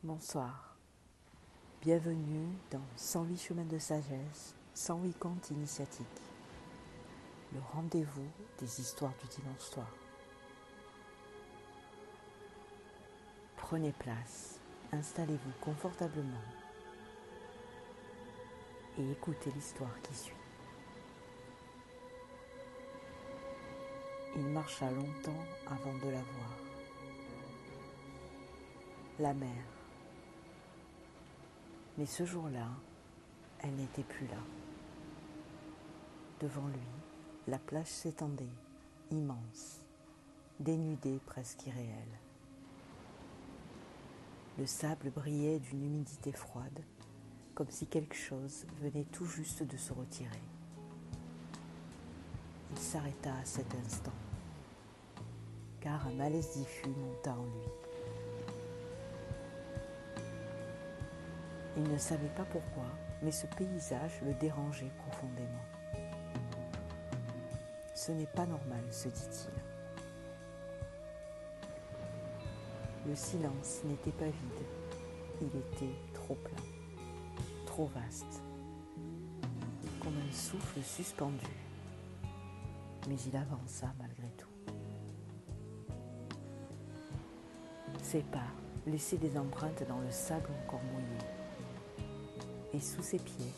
Bonsoir, bienvenue dans 108 chemins de sagesse, 108 contes initiatiques, le rendez-vous des histoires du dimanche soir. Prenez place, installez-vous confortablement et écoutez l'histoire qui suit. Il marcha longtemps avant de la voir. La mer. Mais ce jour-là, elle n'était plus là. Devant lui, la plage s'étendait, immense, dénudée, presque irréelle. Le sable brillait d'une humidité froide, comme si quelque chose venait tout juste de se retirer. Il s'arrêta à cet instant, car un malaise diffus monta en lui. Il ne savait pas pourquoi, mais ce paysage le dérangeait profondément. Ce n'est pas normal, se dit-il. Le silence n'était pas vide, il était trop plein, trop vaste, comme un souffle suspendu. Mais il avança malgré tout. Ses pas laissaient des empreintes dans le sable encore mouillé. Et sous ses pieds,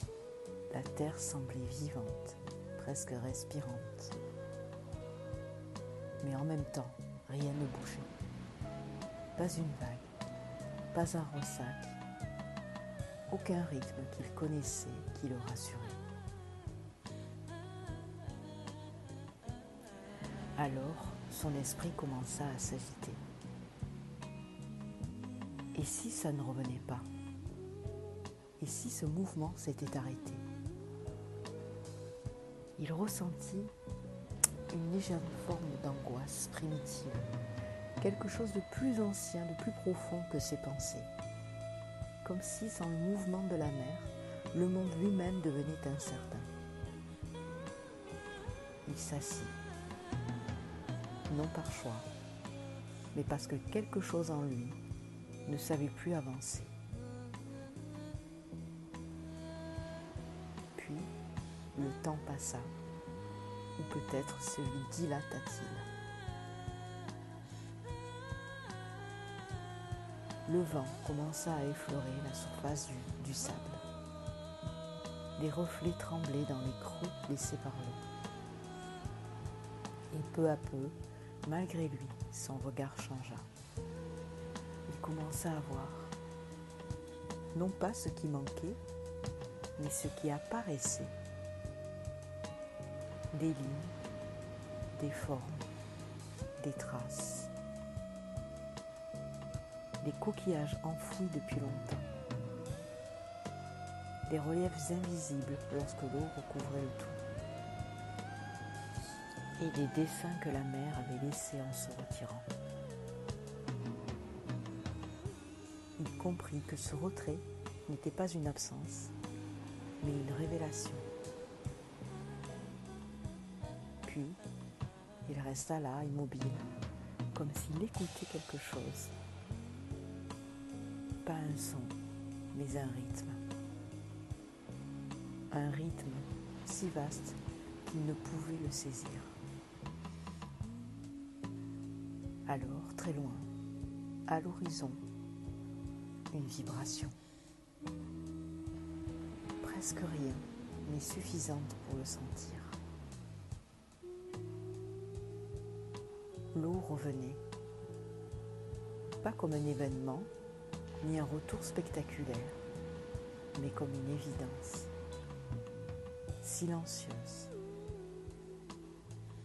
la terre semblait vivante, presque respirante. Mais en même temps, rien ne bougeait. Pas une vague, pas un ressac, aucun rythme qu'il connaissait qui le rassurait. Alors, son esprit commença à s'agiter. Et si ça ne revenait pas ? Et si ce mouvement s'était arrêté ? Il ressentit une légère forme d'angoisse primitive, quelque chose de plus ancien, de plus profond que ses pensées. Comme si, sans le mouvement de la mer, le monde lui-même devenait incertain. Il s'assit, non par choix, mais parce que quelque chose en lui ne savait plus avancer. Puis, le temps passa, ou peut-être se lui dilata-t-il. Le vent commença à effleurer la surface du sable. Les reflets tremblaient dans les creux laissés par l'eau. Et peu à peu, malgré lui, son regard changea. Il commença à voir, non pas ce qui manquait, mais ce qui apparaissait. Des lignes, des formes, des traces. Des coquillages enfouis depuis longtemps. Des reliefs invisibles lorsque l'eau recouvrait le tout. Et des dessins que la mer avait laissés en se retirant. Il comprit que ce retrait n'était pas une absence, mais une révélation. Puis, il resta là, immobile, comme s'il écoutait quelque chose. Pas un son, mais un rythme. Un rythme si vaste qu'il ne pouvait le saisir. Alors, très loin, à l'horizon, une vibration. Presque rien, mais suffisante pour le sentir. L'eau revenait, pas comme un événement, ni un retour spectaculaire, mais comme une évidence, silencieuse,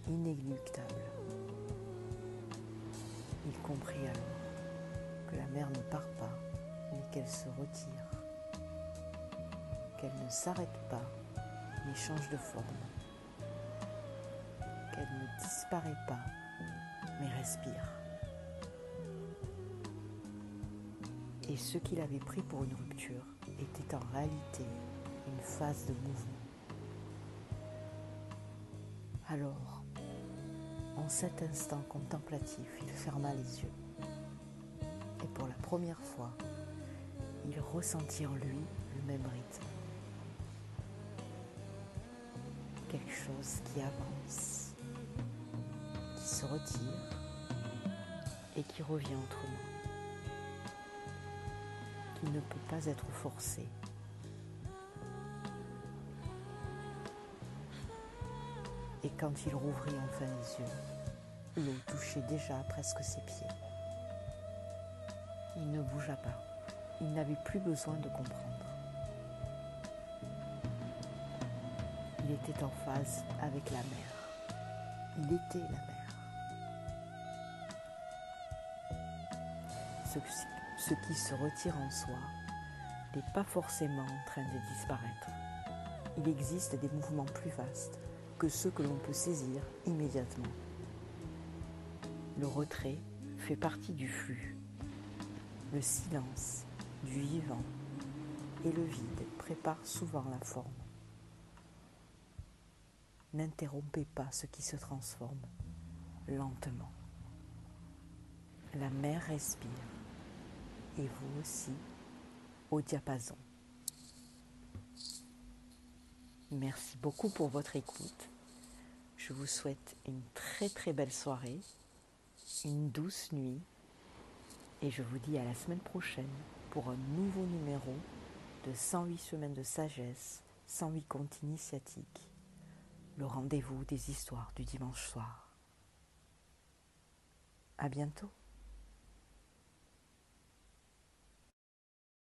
inéluctable. Il comprit alors que la mer ne part pas, mais qu'elle se retire, qu'elle ne s'arrête pas, mais change de forme, qu'elle ne disparaît pas, mais respire. Et ce qu'il avait pris pour une rupture était en réalité une phase de mouvement. Alors, en cet instant contemplatif, il ferma les yeux. Et pour la première fois, il ressentit en lui le même rythme. Quelque chose qui avance, qui se retire et qui revient autrement, qui ne peut pas être forcé. Et quand il rouvrit enfin les yeux, l'eau touchait déjà presque ses pieds. Il ne bougea pas, il n'avait plus besoin de comprendre. Il était en phase avec la mer. Il était la mer. Ce qui se retire en soi n'est pas forcément en train de disparaître. Il existe des mouvements plus vastes que ceux que l'on peut saisir immédiatement. Le retrait fait partie du flux. Le silence du vivant et le vide préparent souvent la forme. N'interrompez pas ce qui se transforme lentement. La mer respire et vous aussi au diapason. Merci beaucoup pour votre écoute. Je vous souhaite une très très belle soirée, une douce nuit et je vous dis à la semaine prochaine pour un nouveau numéro de 108 semaines de sagesse, 108 contes initiatiques, le rendez-vous des histoires du dimanche soir. À bientôt.